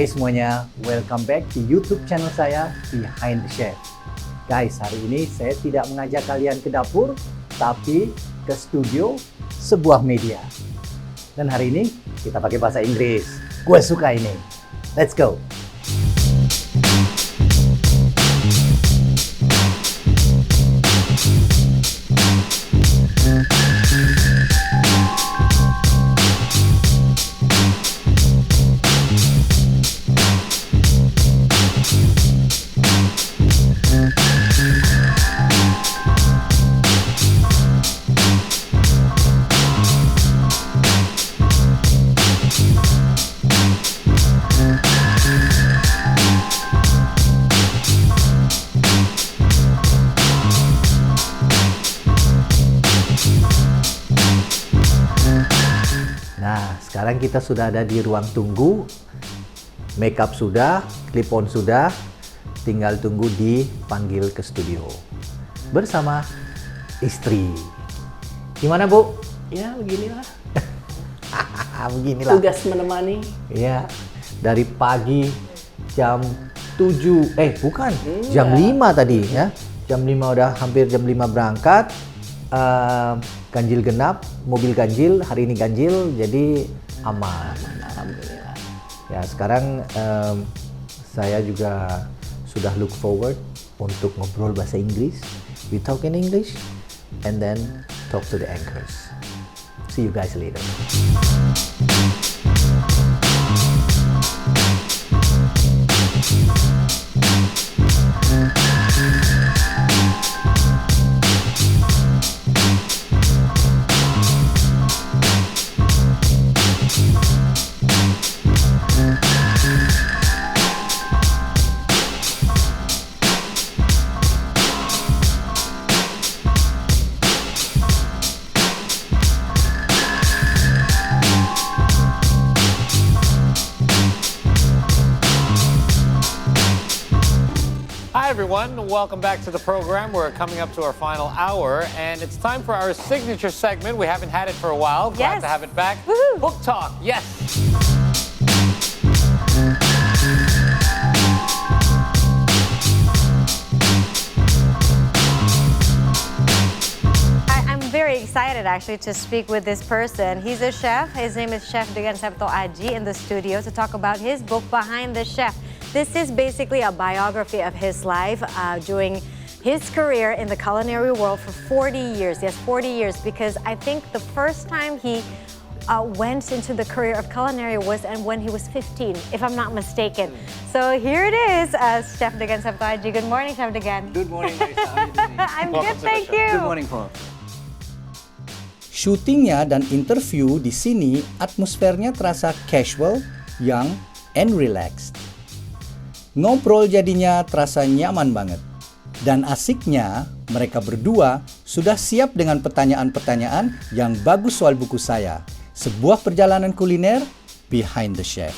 Hai semuanya, welcome back di YouTube channel saya, Behind the Chef. Guys, hari ini saya tidak mengajak kalian ke dapur, tapi ke studio sebuah media. Dan hari ini kita pakai bahasa Inggris. Gue suka ini. Let's go! Nah, sekarang kita sudah ada di ruang tunggu. Makeup sudah, clip-on sudah, tinggal tunggu dipanggil ke studio. Bersama istri. Gimana, Bu? Ya, beginilah. Beginilah. Tugas menemani. Ya, dari pagi jam 7, bukan, jam 5 tadi ya. Jam 5 udah hampir jam 5 berangkat. Ganjil genap, mobil ganjil, hari ini ganjil, jadi aman. Alhamdulillah. Ya, sekarang saya juga sudah look forward untuk ngobrol bahasa Inggris. We talk in English and then talk to the anchors. See you guys later. Hi everyone, welcome back to the program. We're coming up to our final hour and it's time for our signature segment. We haven't had it for a while. Glad to have it back. Woohoo. Book Talk, yes. I'm very excited actually to speak with this person. He's a chef. His name is Chef Degan in the studio to talk about his book, Behind the Chef. This is basically a biography of his life during his career in the culinary world for 40 years. Yes, 40 years, because I think the first time he went into the career of culinary was when he was 15, if I'm not mistaken. So here it is, Chef Degan. Good morning, Chef Degan. Good morning, Lisa. How are you doing? I'm good, thank you. Good morning, Paul. Shooting-nya dan interview di sini atmosfernya terasa casual, young, and relaxed. Ngobrol jadinya terasa nyaman banget. Dan asiknya, mereka berdua sudah siap dengan pertanyaan-pertanyaan yang bagus soal buku saya. Sebuah perjalanan kuliner Behind the Chef.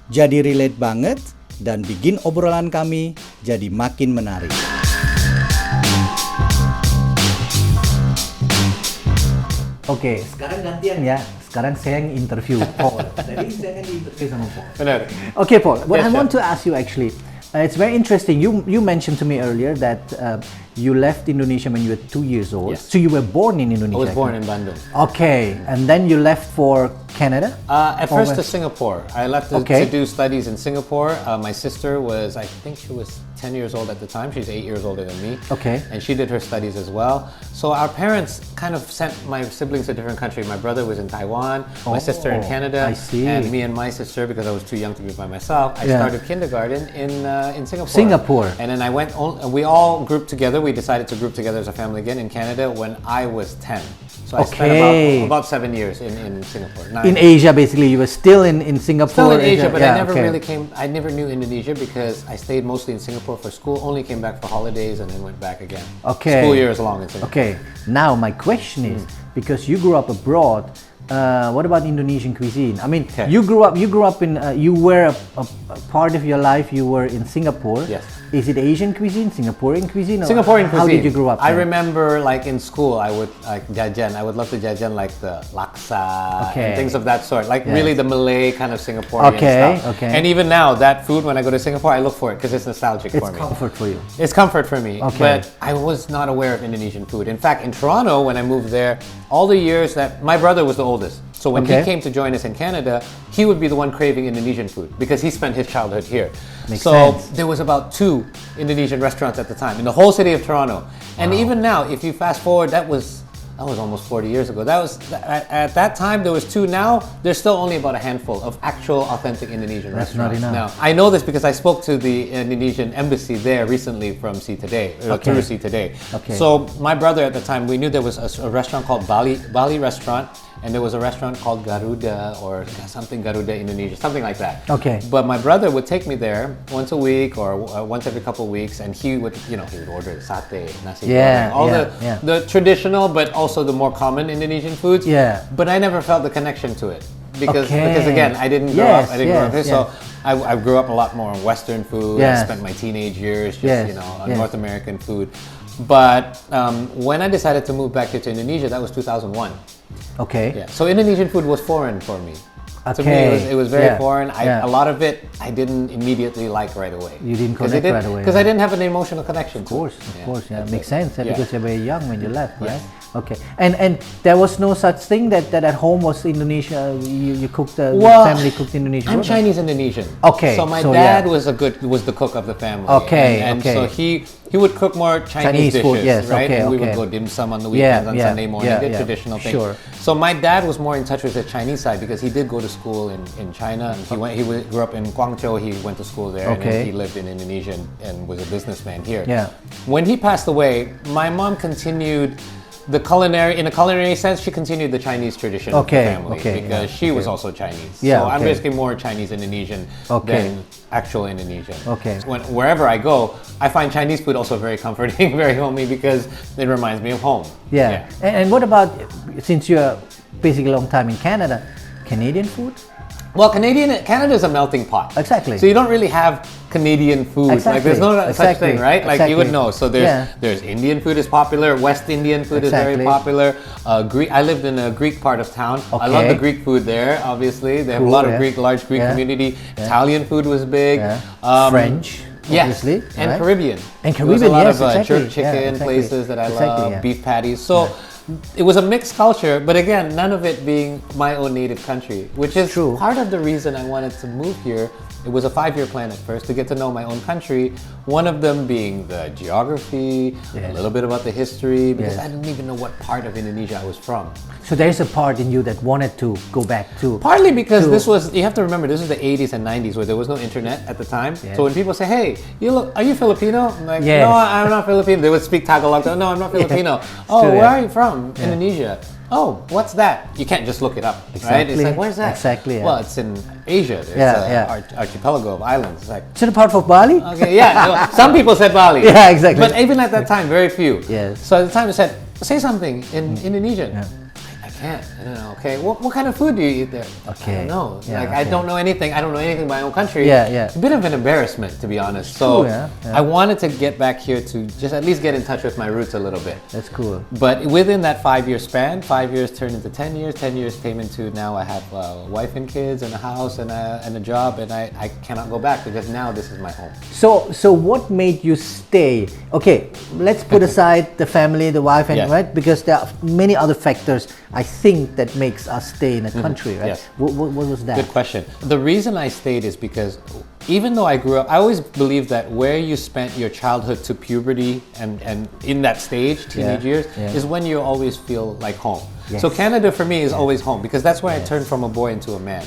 Jadi relate banget dan bikin obrolan kami jadi makin menarik. Oke, sekarang gantian ya. Sekarang saya yang interview Paul. Jadi saya kan di-interview sama Paul. Benar. Okay, Paul. What I Yes, want to ask you actually, it's very interesting. You mentioned to me earlier that you left Indonesia when you were 2 years old. Yes. So you were born in Indonesia. I was born in Bandung. Okay, and then you left for Canada? At first to Singapore. I left to do studies in Singapore. My sister was, I think she was 10 years old at the time. She's 8 years older than me. Okay. And she did her studies as well. So our parents kind of sent my siblings to a different country. My brother was in Taiwan, my sister in Canada. I see. And me and my sister, because I was too young to be by myself, I started kindergarten in Singapore. Singapore. And then we all grouped together. We decided to group together as a family again in Canada when I was 10. So I spent about 7 years in Singapore. In Asia, basically, you were still in Singapore. Still in Asia, but I never really came. I never knew Indonesia because I stayed mostly in Singapore for school. Only came back for holidays and then went back again. Okay. School year is long in Singapore. Okay. Now my question is, because you grew up abroad, what about Indonesian cuisine? I mean, you grew up in, you were a part of your life, you were in Singapore. Yes. Is it Asian cuisine, Singaporean cuisine? Or Singaporean cuisine. How did you grow up I there? remember, like in school, I would like jajan. I would love to jajan like the laksa Okay. and things of that sort. Like Yes. really the Malay kind of Singaporean Okay, stuff. okay. And even now, that food when I go to Singapore, I look for it because it's nostalgic It's for me. comfort for you. It's comfort for me. Okay. But I was not aware of Indonesian food. In fact, in Toronto, when I moved there, all the years that my brother was the oldest. So when Okay. he came to join us in Canada, he would be the one craving Indonesian food because he spent his childhood here. Makes so sense. there was about 2 Indonesian restaurants at the time in the whole city of Toronto. And even now, if you fast forward, that was almost 40 years ago. That was at that time there was 2. Now there's still only about a handful of actual authentic Indonesian That's not restaurants. enough. Now I know this because I spoke to the Indonesian embassy there recently from See Today, Okay. through See Today. Okay. So my brother at the time, we knew there was a restaurant called Bali restaurant, and there was a restaurant called Garuda or something Garuda Indonesia, something like that. Okay. But my brother would take me there once a week or once every couple of weeks, and he would order satay, nasi Yeah, goreng, all yeah. the traditional, but also the more common Indonesian foods. Yeah. But I never felt the connection to it because Okay. again, I didn't grow Yes, up. I didn't grow up yes, here, so I grew up a lot more on Western food. Yes. I spent my teenage years just Yes, on yes. North American food. But when I decided to move back here to Indonesia, that was 2001. Okay. Yeah. So Indonesian food was foreign for me. To me, Okay. it was very Yeah. foreign. Yeah. A lot of it I didn't immediately like right away. You didn't connect right away. Because I didn't have an emotional connection. Of course, yeah, That's makes it. sense. Yeah. Because you're very young when you left, Yes. right? Okay, and there was no such thing that at home was Indonesia. You cooked the family cooked Indonesian. I'm food? Chinese Indonesian. Okay, So my so dad yeah. was the cook of the family. Okay, And okay. so he would cook more Chinese dishes, food, yes, right? okay, And we would okay. go dim sum on the Yeah, weekends on yeah, Sunday morning, yeah, the yeah. traditional thing. Sure. So my dad was more in touch with the Chinese side because he did go to school in China. He grew up in Guangzhou. He went to school there, and Okay. then he lived in Indonesia and was a businessman here. Yeah. When he passed away, my mom continued in a culinary sense, she continued the Chinese tradition Okay, of the family okay, because yeah, she was okay. also Chinese. Yeah, so I'm okay. basically more Chinese Indonesian Okay. than actual Indonesian. Okay. Wherever I go, I find Chinese food also very comforting, very homey because it reminds me of home. Yeah. And what about, since you're basically a long time in Canada, Canadian food? Well, Canada is a melting pot. Exactly. So you don't really have Canadian food. Like there's no such Exactly. thing, right? Like you would Exactly. know. So Yeah. there's Indian food is popular. West Indian food is very Exactly. popular. Greek. I lived in a Greek part of town. I love Okay. the Greek food there. Obviously, they have a Cool, lot of yeah. large Greek Yeah. community. Italian food was big. Yeah. French, Yes, obviously, and right? Caribbean. And There was a Caribbean, lot yes, of exactly. jerk Yeah, chicken exactly. places that I Exactly, love, yeah. beef patties. So it was a mixed culture, but again, none of it being my own native country, which is True. part of the reason I wanted to move here. It was a 5-year plan at first to get to know my own country. One of them being the geography, a Yes. little bit about the history, because Yes. I didn't even know what part of Indonesia I was from. So there is a part in you that wanted to go back to. Partly because to- you have to remember, this was the 80s and 90s where there was no internet at the time. Yes. So when people say, hey, are you Filipino? I'm like, Yes. no, I'm not Filipino. They would speak Tagalog. No, I'm not Filipino. Oh, true, where yeah. are you from? Indonesia. Oh, what's that? You can't just look it up, right? It's Exactly. like, where's that? Exactly, yeah. Well, it's in Asia. It's Yeah, archipelago of islands. It's like, Is it a part of Bali? okay, yeah. Some people said Bali. Yeah, exactly. But even at that time, very few. Yes. So at the time, they said, say something in Indonesian. Yeah. I can't. I don't know. Okay. What kind of food do you eat there? Okay. I don't know. Yeah, Like I okay. don't know anything. I don't know anything about my own country. Yeah, yeah. A bit of an embarrassment, to be honest. So True, yeah, yeah. I wanted to get back here to just at least get in touch with my roots a little bit. That's cool. But within that 5-year span, 5 years turned into 10 years. 10 years came into now I have a wife and kids and a house and a job, and I cannot go back because now this is my home. So what made you stay? Okay, let's put aside the family, the wife, and Yes. right, because there are many other factors I think that makes us stay in a country, right? Yes. What was that? Good question. The reason I stayed is because even though I grew up, I always believed that where you spent your childhood to puberty and in that stage, teenage years, yeah. is when you always feel like home. Yes. So Canada for me is always home because that's where I turned from a boy into a man.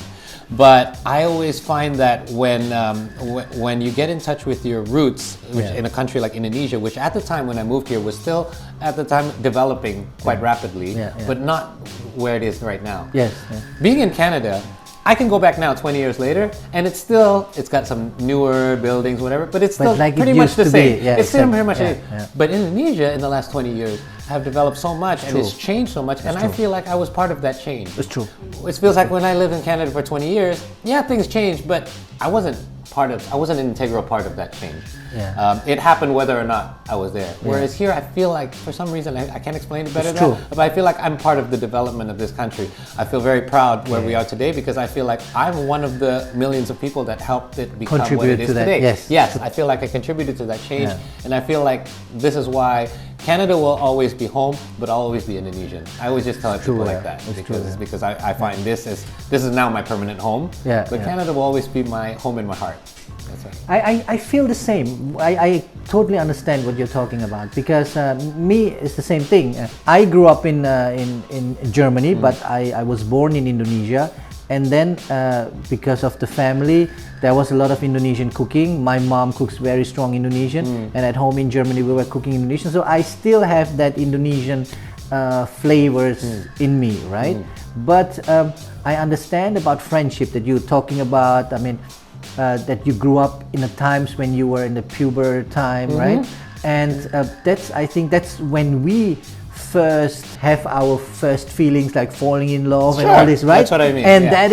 But I always find that when you get in touch with your roots, which Yeah. in a country like Indonesia, which at the time when I moved here was still at the time developing quite rapidly, Yeah, yeah. but not where it is right now. Yes. Yeah. Being in Canada, I can go back now 20 years later and it's got some newer buildings, whatever, but it's still like it pretty much used the to be, same. yeah, It's still except- pretty much yeah, it. yeah. But Indonesia in the last 20 years have developed so much and true. it's changed so much, and I feel like I was part of that change. It's true. It feels like when I lived in Canada for 20 years, yeah, things changed, but I wasn't I wasn't an integral part of that change. Yeah. It happened whether or not I was there. Whereas here, I feel like for some reason I can't explain it better It's than true. that, but I feel like I'm part of the development of this country. I feel very proud where we are today because I feel like I'm one of the millions of people that helped it become what Contribute it is to that, today. yes. Yes, I feel like I contributed to that change, Yeah. and I feel like this is why Canada will always be home, but I'll always be Indonesian. I always just tell people yeah. like that It's because true, yeah. because I find this is now my permanent home. Yeah, But yeah. Canada will always be my home in my heart. That's right. I feel the same. I totally understand what you're talking about because me it's the same thing. I grew up in Germany, but I was born in Indonesia, and then because of the family, there was a lot of Indonesian cooking. My mom cooks very strong Indonesian, and at home in Germany we were cooking Indonesian. So I still have that Indonesian flavors in me, right? But I understand about friendship that you're talking about. I mean. That you grew up in the times when you were in the puber time, right? And I think that's when we first have our first feelings like falling in love and all this, right? That's what I mean. And yeah.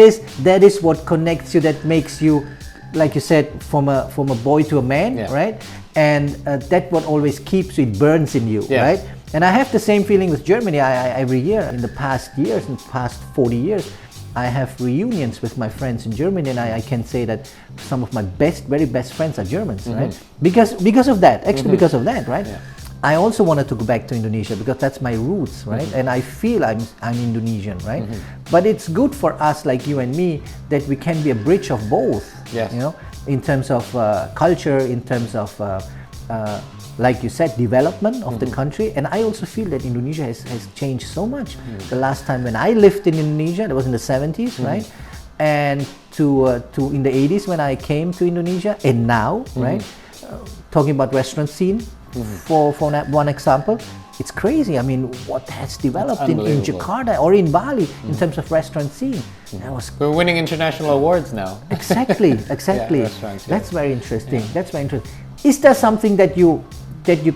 that is what connects you, that makes you, like you said, from a boy to a man, Yeah. right? And that what always keeps you, it burns in you, Yeah. right? And I have the same feeling with Germany. I every year in the past 40 years, I have reunions with my friends in Germany, and I can say that some of my very best friends are Germans, right? Because of that, actually because of that, right? Yeah. I also wanted to go back to Indonesia because that's my roots, right? And I feel I'm Indonesian, right? But it's good for us, like you and me, that we can be a bridge of both, Yes. you know, in terms of culture, in terms of like you said, development of the country. And I also feel that Indonesia has changed so much. The last time when I lived in Indonesia, that was in the 70s, right? And to in the 80s when I came to Indonesia, and now, right? Talking about restaurant scene, for one example, it's crazy. I mean, what has developed in unbelievable. Jakarta or in Bali in terms of restaurant scene. That was We're winning international awards now. exactly. restaurants, yeah. That's very interesting. That's very interesting. Is there something that you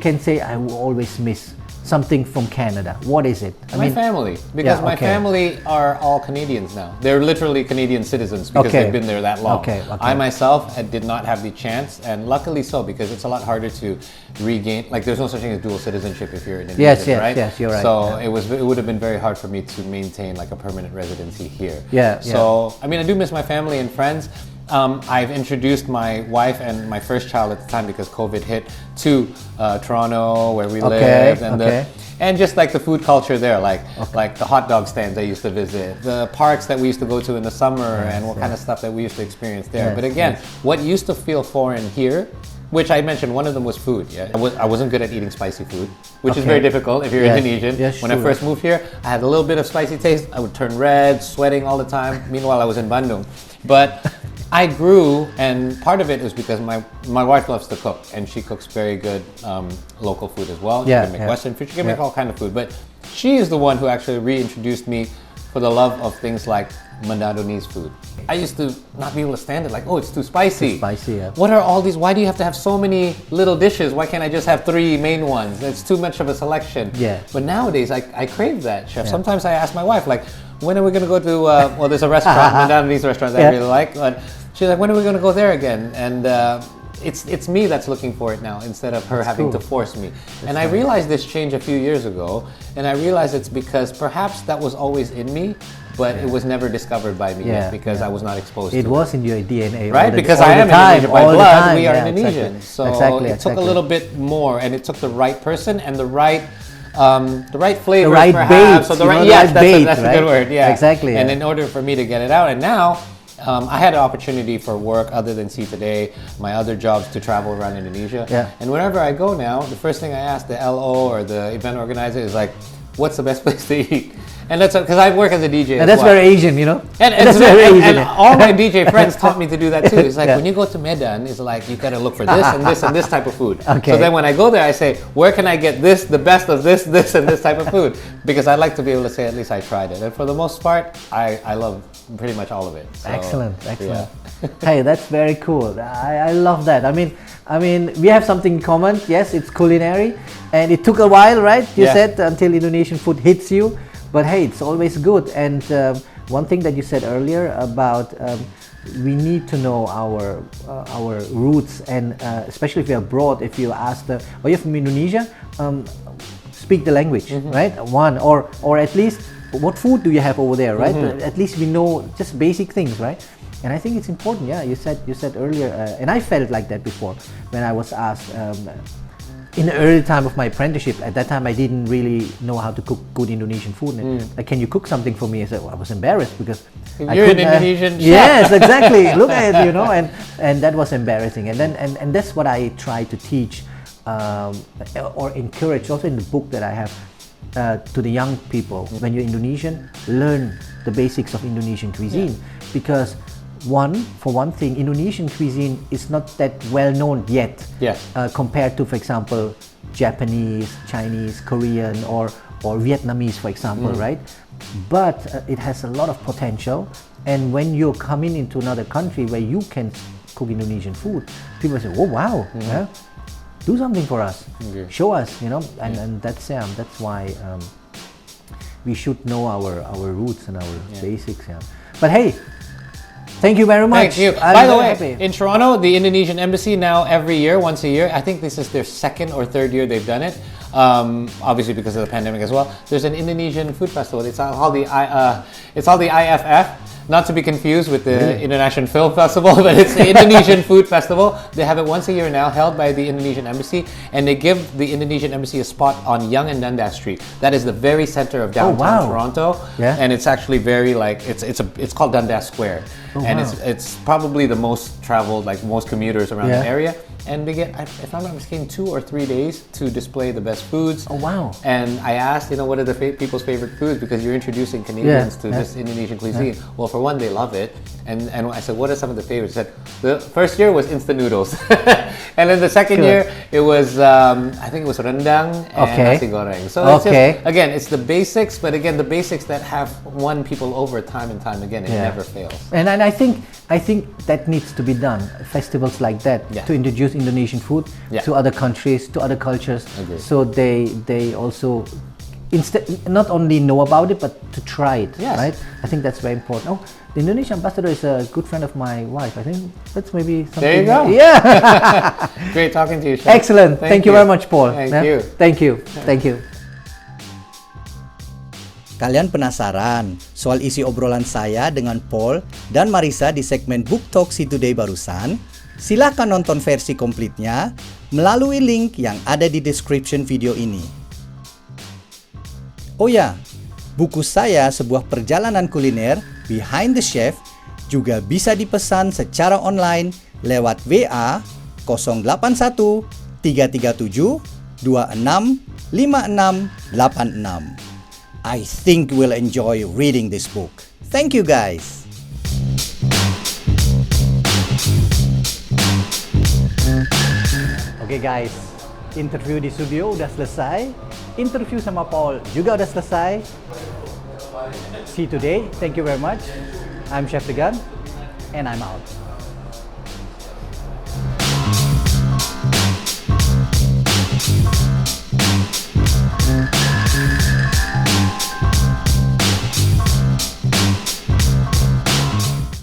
can say I will always miss? Something from Canada. What is it? My family, because Yeah, my okay. family are all Canadians now. They're literally Canadian citizens because Okay. they've been there that long. Okay. I myself did not have the chance, and luckily so, because it's a lot harder to regain. Like, there's no such thing as dual citizenship if you're Indonesian, Yes, right? yes, you're right. So Yeah. it would have been very hard for me to maintain like a permanent residency here. Yeah, So I mean, I do miss my family and friends. I've introduced my wife and my first child at the time because COVID hit to Toronto, where we lived, and and just like the food culture there, like the hot dog stands I used to visit, the parks that we used to go to in the summer, and what kind of stuff that we used to experience there. Yes, But again, what used to feel foreign here, which I mentioned, one of them was food. Yeah, I wasn't good at eating spicy food, which is very difficult if you're Yes. Indonesian. Yes, when I sure. first moved here, I had a little bit of spicy taste. I would turn red, sweating all the time. Meanwhile, I was in Bandung, but I grew, and part of it is because my wife loves to cook, and she cooks very good local food as well. She Yeah, can make yeah. Western food, she can make all kind of food, but she is the one who actually reintroduced me for the love of things like Mandadonese food. I used to not be able to stand it, like, oh, it's too spicy. Too spicy, yeah. What are all these? Why do you have to have so many little dishes? Why can't I just have 3 main ones? It's too much of a selection. Yeah. But nowadays, I crave that, chef. Yeah. Sometimes I ask my wife, like, when are we going to go to, well, there's a restaurant, Mandadonese restaurant that I Yeah. really like, but she's like, when are we going to go there again? And it's me that's looking for it now instead of her having to force me. And I realized this change a few years ago, and I realized it's because perhaps that was always in me, but it was never discovered by me yet because I was not exposed to It it. was in your DNA, Right, all the- because all I the am time, Indonesian by all the blood, time. we are Yeah, Indonesian. exactly. So Exactly, it took a exactly. little bit more, and it took the right person and the right flavor, The right perhaps. bait, So the you right, know, the yes, right that's, bait, that's a right? good word. Yeah, Exactly, And yeah. in order for me to get it out, and now I had an opportunity for work other than See Today, my other jobs to travel around Indonesia. Yeah. And whenever I go now, the first thing I ask the LO or the event organizer is like, what's the best place to eat? And that's because I work as a DJ. And as that's well. very Asian, you know. And, that's very Asian. and all my DJ friends taught me to do that too. It's like Yeah. when you go to Medan, it's like you gotta look for this and this and this type of food. Okay. So then when I go there, I say, where can I get this, the best of this, this, and this type of food? Because I like to be able to say at least I tried it. And for the most part, I love pretty much all of it. So, Excellent, excellent. yeah. Hey, that's very cool. I love that. I mean, we have something in common. Yes, it's culinary, and it took a while, right? You Yeah. said until Indonesian food hits you, but hey, it's always good. And one thing that you said earlier about we need to know our roots, and especially if you're abroad. If you ask you're from Indonesia, speak the language, right? Or at least what food do you have over there, right? At least we know just basic things, right? And I think it's important. Yeah, you said earlier, and I felt like that before when I was asked. In the early time of my apprenticeship, at that time I didn't really know how to cook good Indonesian food. And like, can you cook something for me? I said, well, I was embarrassed because You're an Indonesian chef. Yes, exactly. Look at it, and that was embarrassing. And then and that's what I try to teach or encourage also in the book that I have to the young people. When you're Indonesian, learn the basics of Indonesian cuisine, because for one thing, Indonesian cuisine is not that well known yet. Yes. Compared to, for example, Japanese, Chinese, Korean, or Vietnamese, for example, right? But it has a lot of potential. And when you're coming into another country where you can cook Indonesian food, people say, "Oh wow, yeah, do something for us, show us," And that's why we should know our roots and our basics. Yeah. But hey. Thank you very much. Thank you. I'm By the way, happy. in Toronto, the Indonesian Embassy now once a year, I think this is their second or third year they've done it, obviously because of the pandemic as well. There's an Indonesian food festival. It's called the IFF, not to be confused with the International Film Festival, but it's the Indonesian Food Festival. They have it once a year now, held by the Indonesian Embassy, and they give the Indonesian Embassy a spot on Yonge and Dundas Street. That is the very center of downtown Toronto, and it's actually very it's called Dundas Square. And it's probably the most traveled, like most commuters around the area. And they get, if I'm not mistaken, 2 or 3 days to display the best foods. Oh wow! And I asked, what are the people's favorite foods, because you're introducing Canadians to this Indonesian cuisine. Well, for one, they love it. And I said, what are some of the favorites? He said, the first year was instant noodles. And then the second year, it was, I think it was rendang and nasi goreng. So it's just, again, it's the basics, but again, the basics that have won people over time and time again. It never fails. And I think that needs to be done. Festivals like that to introduce Indonesian food to other countries, to other cultures, so they also not only know about it, but to try it. Right? I think that's very important. Oh, the Indonesian ambassador is a good friend of my wife. I think that's maybe something. There you go. Yeah. Great talking to you, Chef. Excellent. Thank you very much, Paul. Thank you. Thank you. Thank you. Kalian penasaran soal isi obrolan saya dengan Paul dan Marisa di segmen Book Talk Si Today barusan? Silahkan nonton versi komplitnya melalui link yang ada di description video ini. Oh ya, buku saya sebuah perjalanan kuliner Behind the Chef juga bisa dipesan secara online lewat WA 081 337 26 5686. I think we'll enjoy reading this book. Thank you guys. Oke guys, interview di studio udah selesai. Interview sama Paul juga udah selesai. See you today. Thank you very much. I'm Chef Degan, and I'm out.